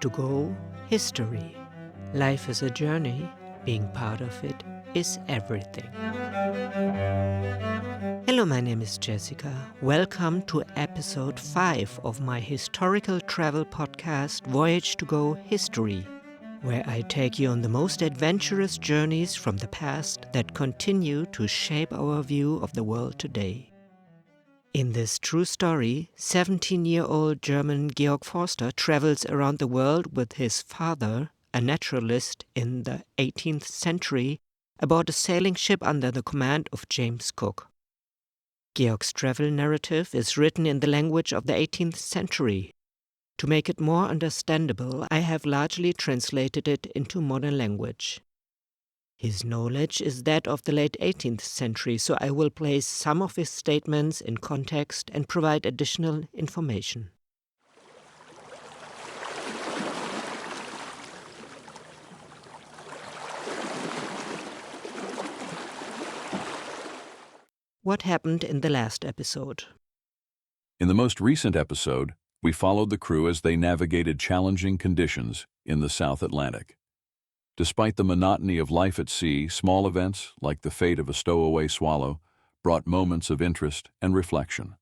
Voyage2Go History. Life is a journey, being part of it is everything. Hello, my name is Jessica. Welcome to episode 5 of my historical travel podcast, Voyage2Go History, where I take you on the most adventurous journeys from the past that continue to shape our view of the world today. In this true story, 17-year-old German Georg Forster travels around the world with his father, a naturalist in the 18th century, aboard a sailing ship under the command of James Cook. Georg's travel narrative is written in the language of the 18th century. To make it more understandable, I have largely translated it into modern language. His knowledge is that of the late 18th century, so I will place some of his statements in context and provide additional information. What happened in the last episode? In the most recent episode, we followed the crew as they navigated challenging conditions in the South Atlantic. Despite the monotony of life at sea, small events, like the fate of a stowaway swallow, brought moments of interest and reflection.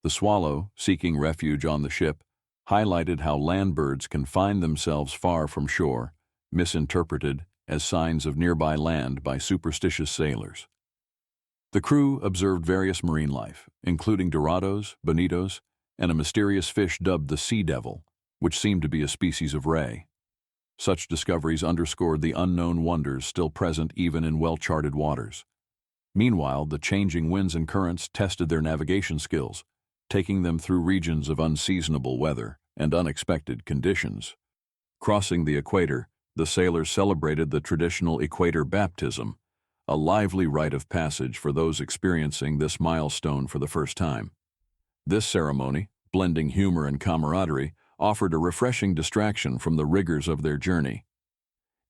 The swallow, seeking refuge on the ship, highlighted how land birds can find themselves far from shore, misinterpreted as signs of nearby land by superstitious sailors. The crew observed various marine life, including dorados, bonitos, and a mysterious fish dubbed the sea devil, which seemed to be a species of ray. Such discoveries underscored the unknown wonders still present even in well-charted waters. Meanwhile, the changing winds and currents tested their navigation skills, taking them through regions of unseasonable weather and unexpected conditions. Crossing the equator, the sailors celebrated the traditional equator baptism, a lively rite of passage for those experiencing this milestone for the first time. This ceremony, blending humor and camaraderie, offered a refreshing distraction from the rigors of their journey.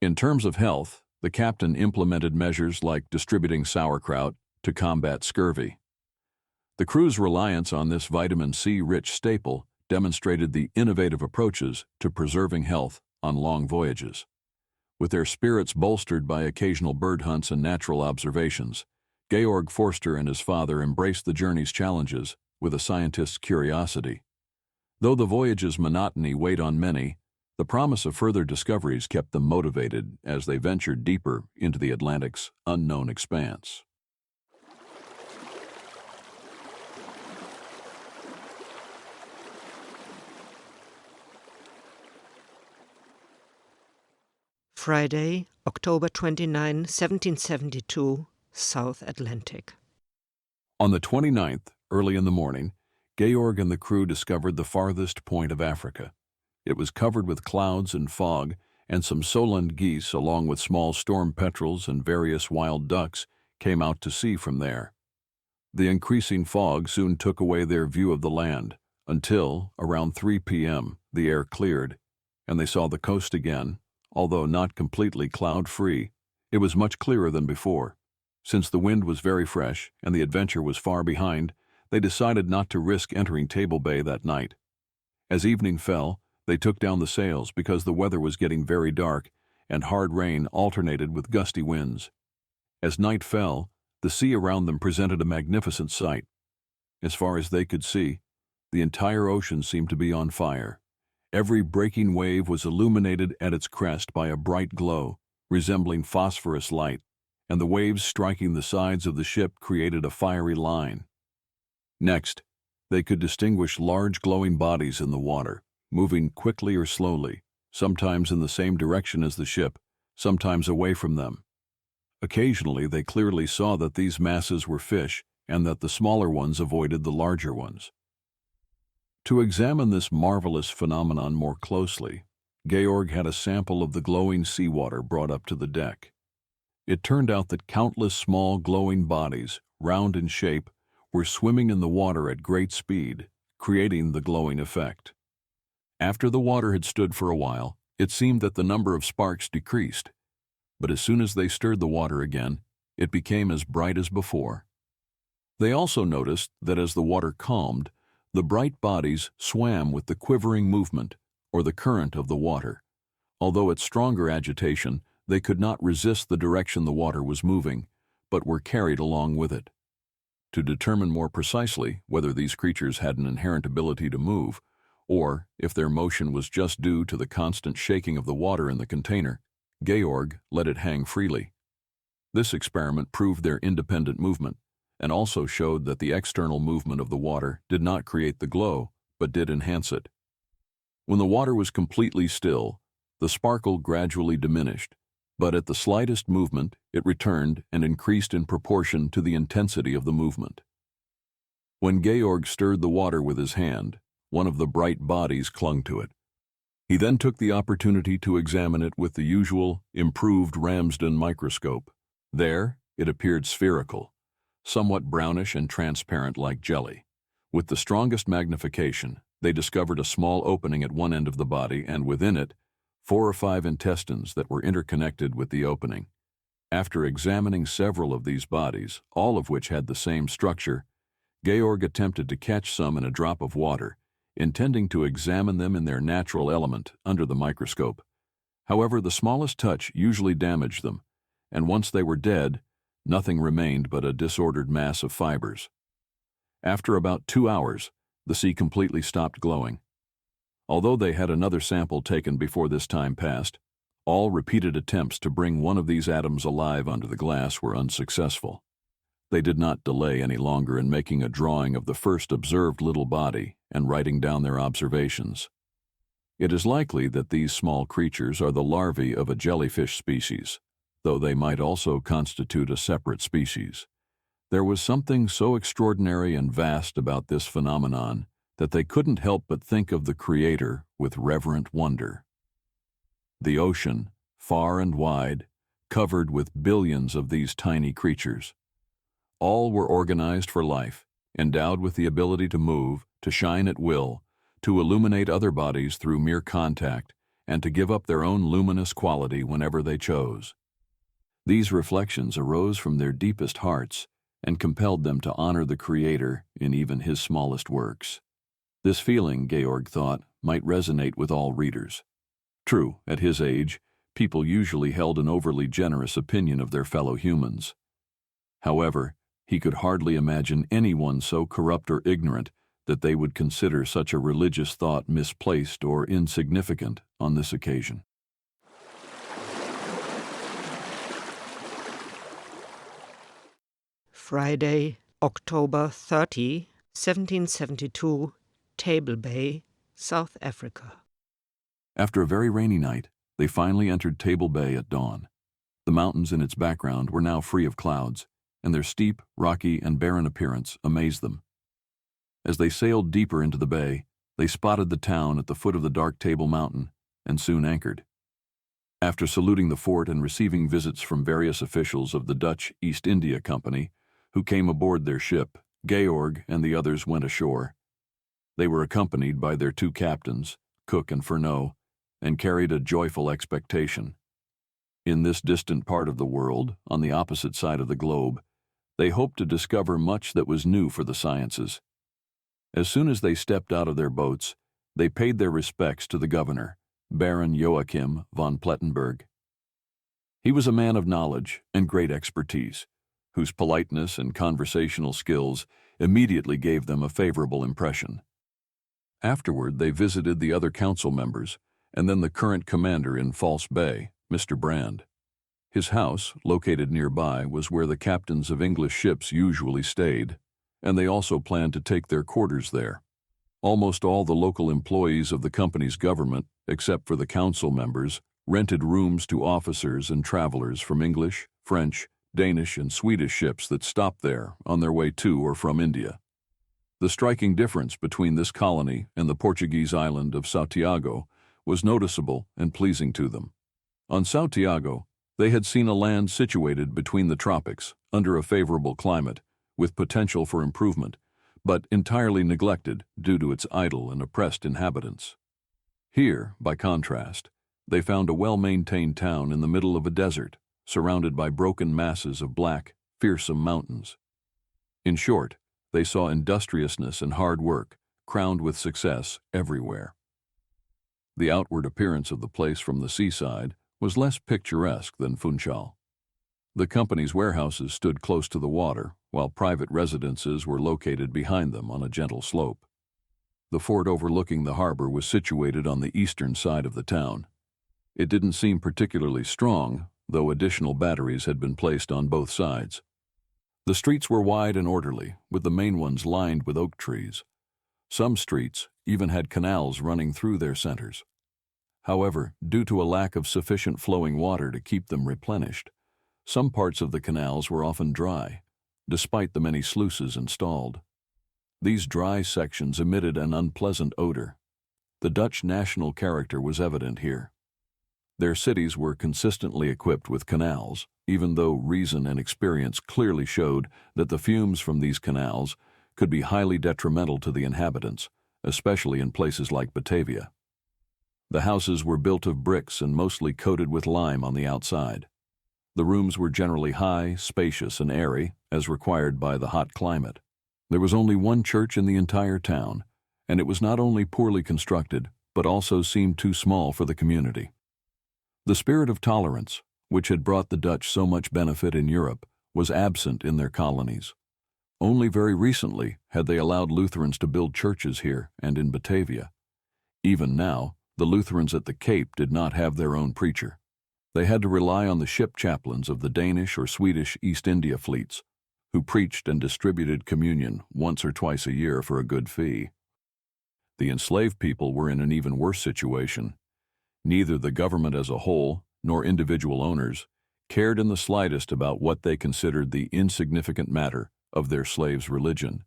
In terms of health, the captain implemented measures like distributing sauerkraut to combat scurvy. The crew's reliance on this vitamin C-rich staple demonstrated the innovative approaches to preserving health on long voyages. With their spirits bolstered by occasional bird hunts and natural observations, Georg Forster and his father embraced the journey's challenges with a scientist's curiosity. Though the voyage's monotony weighed on many, the promise of further discoveries kept them motivated as they ventured deeper into the Atlantic's unknown expanse. Friday, October 29, 1772, South Atlantic. On the 29th, early in the morning, Georg and the crew discovered the farthest point of Africa. It was covered with clouds and fog, and some Soland geese, along with small storm petrels and various wild ducks, came out to sea from there. The increasing fog soon took away their view of the land, until, around 3 p.m., the air cleared, and they saw the coast again. Although not completely cloud-free, it was much clearer than before. Since the wind was very fresh and the adventure was far behind, they decided not to risk entering Table Bay that night. As evening fell, they took down the sails because the weather was getting very dark and hard rain alternated with gusty winds. As night fell, the sea around them presented a magnificent sight. As far as they could see, the entire ocean seemed to be on fire. Every breaking wave was illuminated at its crest by a bright glow, resembling phosphorus light, and the waves striking the sides of the ship created a fiery line. Next, they could distinguish large glowing bodies in the water, moving quickly or slowly, sometimes in the same direction as the ship, sometimes away from them. Occasionally, they clearly saw that these masses were fish and that the smaller ones avoided the larger ones. To examine this marvelous phenomenon more closely, Georg had a sample of the glowing seawater brought up to the deck. It turned out that countless small glowing bodies, round in shape, were swimming in the water at great speed, creating the glowing effect. After the water had stood for a while, it seemed that the number of sparks decreased, but as soon as they stirred the water again, it became as bright as before. They also noticed that as the water calmed, the bright bodies swam with the quivering movement, or the current of the water. Although at stronger agitation, they could not resist the direction the water was moving, but were carried along with it. To determine more precisely whether these creatures had an inherent ability to move, or if their motion was just due to the constant shaking of the water in the container, Georg let it hang freely. This experiment proved their independent movement, and also showed that the external movement of the water did not create the glow, but did enhance it. When the water was completely still, the sparkle gradually diminished, but at the slightest movement it returned and increased in proportion to the intensity of the movement. When Georg stirred the water with his hand, one of the bright bodies clung to it. He then took the opportunity to examine it with the usual, improved Ramsden microscope. There, it appeared spherical, somewhat brownish and transparent like jelly. With the strongest magnification, they discovered a small opening at one end of the body, and within it, 4 or 5 intestines that were interconnected with the opening. After examining several of these bodies, all of which had the same structure, Georg attempted to catch some in a drop of water, intending to examine them in their natural element under the microscope. However, the smallest touch usually damaged them, and once they were dead, nothing remained but a disordered mass of fibers. After about 2 hours, the sea completely stopped glowing. Although they had another sample taken before this time passed, all repeated attempts to bring one of these atoms alive under the glass were unsuccessful. They did not delay any longer in making a drawing of the first observed little body and writing down their observations. It is likely that these small creatures are the larvae of a jellyfish species, though they might also constitute a separate species. There was something so extraordinary and vast about this phenomenon that they couldn't help but think of the Creator with reverent wonder. The ocean, far and wide, covered with billions of these tiny creatures. All were organized for life, endowed with the ability to move, to shine at will, to illuminate other bodies through mere contact, and to give up their own luminous quality whenever they chose. These reflections arose from their deepest hearts and compelled them to honor the Creator in even His smallest works. This feeling, Georg thought, might resonate with all readers. True, at his age, people usually held an overly generous opinion of their fellow humans. However, he could hardly imagine anyone so corrupt or ignorant that they would consider such a religious thought misplaced or insignificant on this occasion. Friday, October 30, 1772, Table Bay, South Africa. After a very rainy night, they finally entered Table Bay at dawn. The mountains in its background were now free of clouds, and their steep, rocky, and barren appearance amazed them. As they sailed deeper into the bay, they spotted the town at the foot of the dark Table Mountain and soon anchored. After saluting the fort and receiving visits from various officials of the Dutch East India Company, who came aboard their ship, Georg and the others went ashore. They were accompanied by their 2 captains, Cook and Furneaux, and carried a joyful expectation. In this distant part of the world, on the opposite side of the globe, they hoped to discover much that was new for the sciences. As soon as they stepped out of their boats, they paid their respects to the governor, Baron Joachim von Plettenberg. He was a man of knowledge and great expertise, whose politeness and conversational skills immediately gave them a favorable impression. Afterward, they visited the other council members, and then the current commander in False Bay, Mr. Brand. His house, located nearby, was where the captains of English ships usually stayed, and they also planned to take their quarters there. Almost all the local employees of the company's government, except for the council members, rented rooms to officers and travelers from English, French, Danish, and Swedish ships that stopped there on their way to or from India. The striking difference between this colony and the Portuguese island of São Tiago was noticeable and pleasing to them. On São Tiago, they had seen a land situated between the tropics, under a favorable climate, with potential for improvement, but entirely neglected due to its idle and oppressed inhabitants. Here, by contrast, they found a well-maintained town in the middle of a desert, surrounded by broken masses of black, fearsome mountains. In short, they saw industriousness and hard work, crowned with success, everywhere. The outward appearance of the place from the seaside was less picturesque than Funchal. The company's warehouses stood close to the water, while private residences were located behind them on a gentle slope. The fort overlooking the harbor was situated on the eastern side of the town. It didn't seem particularly strong, though additional batteries had been placed on both sides. The streets were wide and orderly, with the main ones lined with oak trees. Some streets even had canals running through their centers. However, due to a lack of sufficient flowing water to keep them replenished, some parts of the canals were often dry, despite the many sluices installed. These dry sections emitted an unpleasant odor. The Dutch national character was evident here. Their cities were consistently equipped with canals, even though reason and experience clearly showed that the fumes from these canals could be highly detrimental to the inhabitants, especially in places like Batavia. The houses were built of bricks and mostly coated with lime on the outside. The rooms were generally high, spacious, and airy, as required by the hot climate. There was only one church in the entire town, and it was not only poorly constructed, but also seemed too small for the community. The spirit of tolerance, which had brought the Dutch so much benefit in Europe, was absent in their colonies. Only very recently had they allowed Lutherans to build churches here and in Batavia. Even now, the Lutherans at the Cape did not have their own preacher. They had to rely on the ship chaplains of the Danish or Swedish East India fleets, who preached and distributed communion once or twice a year for a good fee. The enslaved people were in an even worse situation. Neither the government as a whole, nor individual owners, cared in the slightest about what they considered the insignificant matter of their slaves' religion.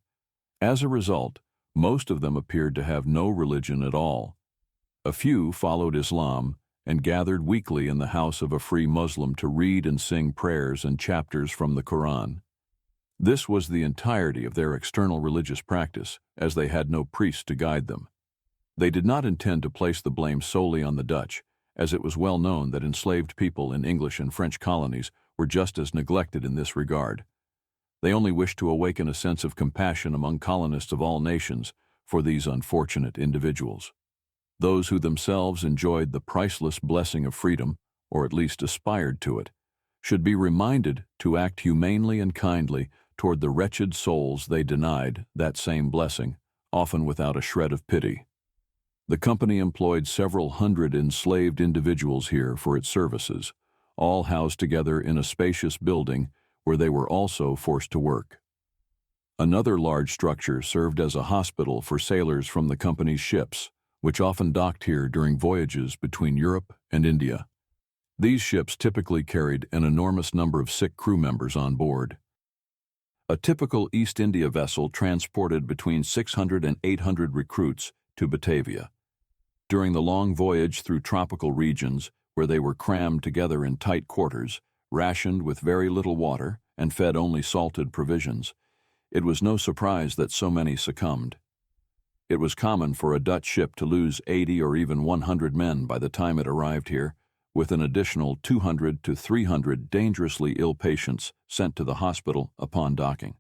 As a result, most of them appeared to have no religion at all. A few followed Islam and gathered weekly in the house of a free Muslim to read and sing prayers and chapters from the Quran. This was the entirety of their external religious practice, as they had no priest to guide them. They did not intend to place the blame solely on the Dutch, as it was well known that enslaved people in English and French colonies were just as neglected in this regard. They only wished to awaken a sense of compassion among colonists of all nations for these unfortunate individuals. Those who themselves enjoyed the priceless blessing of freedom, or at least aspired to it, should be reminded to act humanely and kindly toward the wretched souls they denied that same blessing, often without a shred of pity. The company employed several hundred enslaved individuals here for its services, all housed together in a spacious building where they were also forced to work. Another large structure served as a hospital for sailors from the company's ships, which often docked here during voyages between Europe and India. These ships typically carried an enormous number of sick crew members on board. A typical East India vessel transported between 600 and 800 recruits to Batavia. During the long voyage through tropical regions, where they were crammed together in tight quarters, rationed with very little water, and fed only salted provisions, it was no surprise that so many succumbed. It was common for a Dutch ship to lose 80 or even 100 men by the time it arrived here, with an additional 200 to 300 dangerously ill patients sent to the hospital upon docking.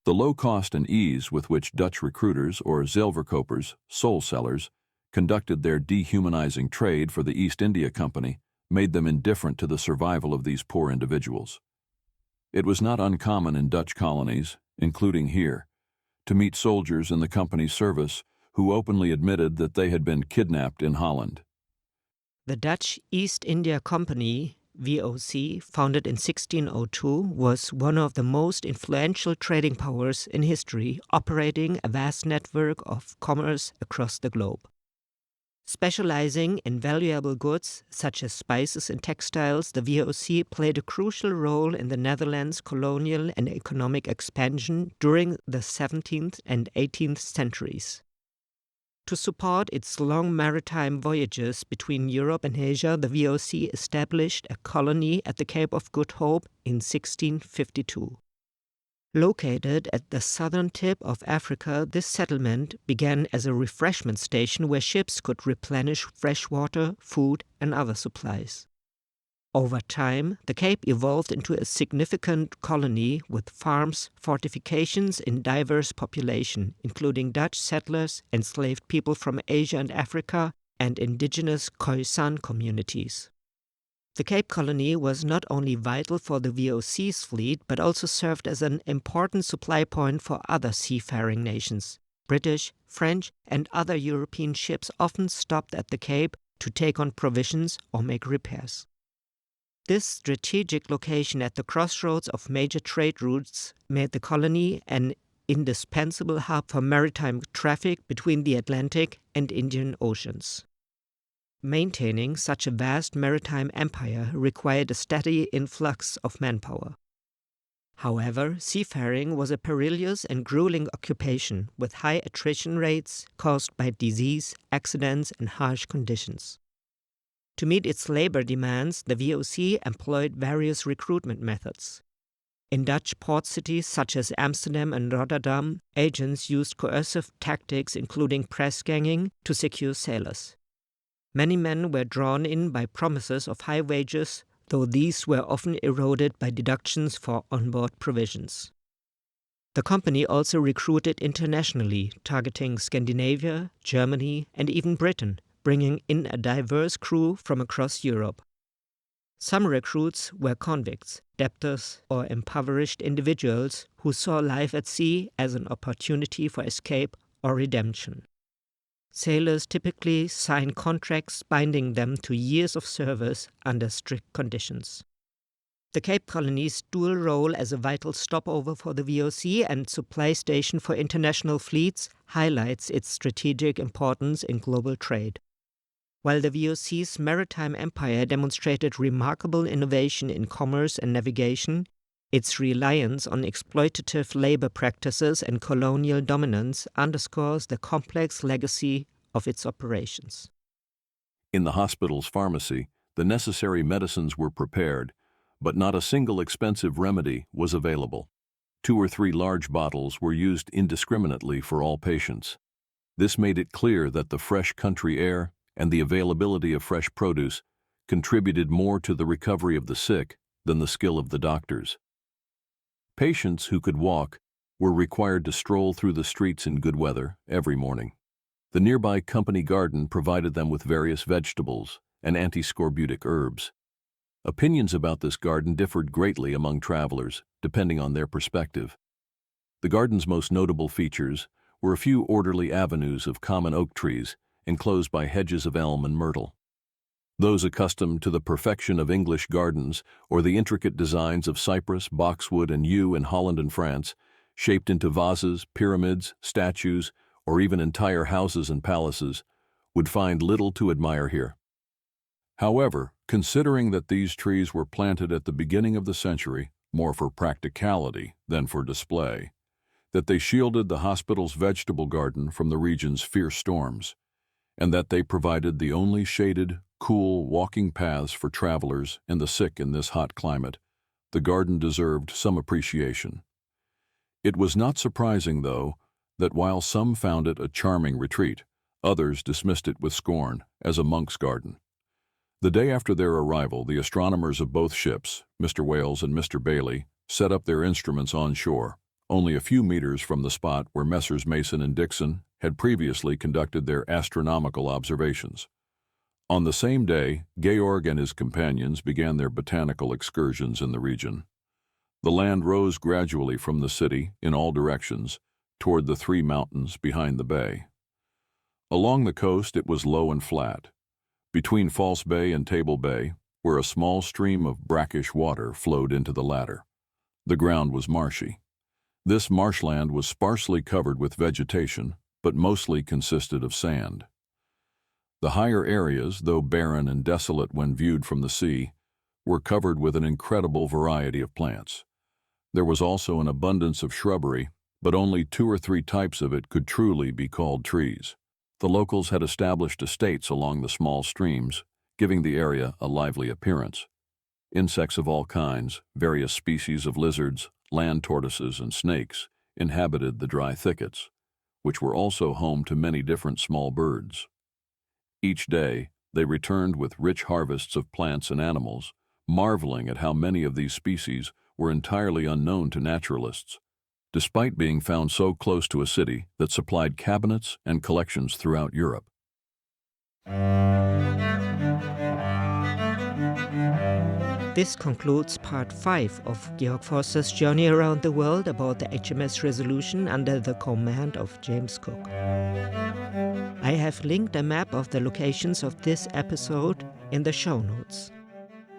The low cost and ease with which Dutch recruiters or zilverkopers, soul sellers, conducted their dehumanizing trade for the East India Company made them indifferent to the survival of these poor individuals. It was not uncommon in Dutch colonies, including here, to meet soldiers in the company's service who openly admitted that they had been kidnapped in Holland. The Dutch East India Company, VOC, founded in 1602, was one of the most influential trading powers in history, operating a vast network of commerce across the globe. Specializing in valuable goods such as spices and textiles, the VOC played a crucial role in the Netherlands' colonial and economic expansion during the 17th and 18th centuries. To support its long maritime voyages between Europe and Asia, the VOC established a colony at the Cape of Good Hope in 1652. Located at the southern tip of Africa, this settlement began as a refreshment station where ships could replenish fresh water, food, and other supplies. Over time, the Cape evolved into a significant colony with farms, fortifications, and diverse population, including Dutch settlers, enslaved people from Asia and Africa, and indigenous Khoisan communities. The Cape Colony was not only vital for the VOC's fleet, but also served as an important supply point for other seafaring nations. British, French, and other European ships often stopped at the Cape to take on provisions or make repairs. This strategic location at the crossroads of major trade routes made the colony an indispensable hub for maritime traffic between the Atlantic and Indian Oceans. Maintaining such a vast maritime empire required a steady influx of manpower. However, seafaring was a perilous and grueling occupation with high attrition rates caused by disease, accidents, and harsh conditions. To meet its labor demands, the VOC employed various recruitment methods. In Dutch port cities such as Amsterdam and Rotterdam, agents used coercive tactics including press ganging to secure sailors. Many men were drawn in by promises of high wages, though these were often eroded by deductions for onboard provisions. The company also recruited internationally, targeting Scandinavia, Germany, and even Britain, bringing in a diverse crew from across Europe. Some recruits were convicts, debtors, or impoverished individuals who saw life at sea as an opportunity for escape or redemption. Sailors typically signed contracts binding them to years of service under strict conditions. The Cape Colony's dual role as a vital stopover for the VOC and supply station for international fleets highlights its strategic importance in global trade. While the VOC's maritime empire demonstrated remarkable innovation in commerce and navigation, its reliance on exploitative labor practices and colonial dominance underscores the complex legacy of its operations. In the hospital's pharmacy, the necessary medicines were prepared, but not a single expensive remedy was available. 2 or 3 large bottles were used indiscriminately for all patients. This made it clear that the fresh country air and the availability of fresh produce contributed more to the recovery of the sick than the skill of the doctors. Patients who could walk were required to stroll through the streets in good weather every morning. The nearby company garden provided them with various vegetables and antiscorbutic herbs. Opinions about this garden differed greatly among travelers, depending on their perspective. The garden's most notable features were a few orderly avenues of common oak trees enclosed by hedges of elm and myrtle. Those accustomed to the perfection of English gardens or the intricate designs of cypress, boxwood, and yew in Holland and France, shaped into vases, pyramids, statues, or even entire houses and palaces, would find little to admire here. However, considering that these trees were planted at the beginning of the century, more for practicality than for display, that they shielded the hospital's vegetable garden from the region's fierce storms, and that they provided the only shaded, cool walking paths for travelers and the sick in this hot climate, the garden deserved some appreciation. It was not surprising, though, that while some found it a charming retreat, others dismissed it with scorn as a monk's garden. The day after their arrival, the astronomers of both ships, Mr. Wales and Mr. Bailey, set up their instruments on shore, only a few meters from the spot where Messrs. Mason and Dixon had previously conducted their astronomical observations. On the same day, Georg and his companions began their botanical excursions in the region. The land rose gradually from the city in all directions toward the 3 mountains behind the bay. Along the coast it was low and flat. Between False Bay and Table Bay, where a small stream of brackish water flowed into the latter, the ground was marshy. This marshland was sparsely covered with vegetation, but mostly consisted of sand. The higher areas, though barren and desolate when viewed from the sea, were covered with an incredible variety of plants. There was also an abundance of shrubbery, but only 2 or 3 types of it could truly be called trees. The locals had established estates along the small streams, giving the area a lively appearance. Insects of all kinds, various species of lizards, land tortoises, and snakes inhabited the dry thickets, which were also home to many different small birds. Each day, they returned with rich harvests of plants and animals, marveling at how many of these species were entirely unknown to naturalists, despite being found so close to a city that supplied cabinets and collections throughout Europe. This concludes part 5 of Georg Forster's journey around the world aboard the HMS Resolution under the command of James Cook. I have linked a map of the locations of this episode in the show notes.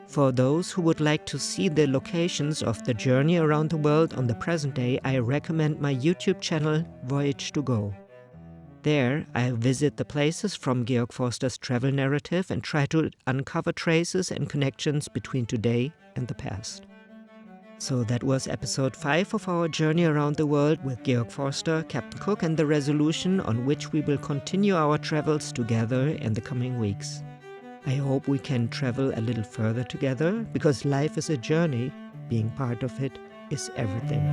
For those who would like to see the locations of the journey around the world on the present day, I recommend my YouTube channel, Voyage2Go. There, I visit the places from Georg Forster's travel narrative and try to uncover traces and connections between today and the past. So that was episode 5 of our journey around the world with Georg Forster, Captain Cook and the Resolution, on which we will continue our travels together in the coming weeks. I hope we can travel a little further together, because life is a journey. Being part of it is everything.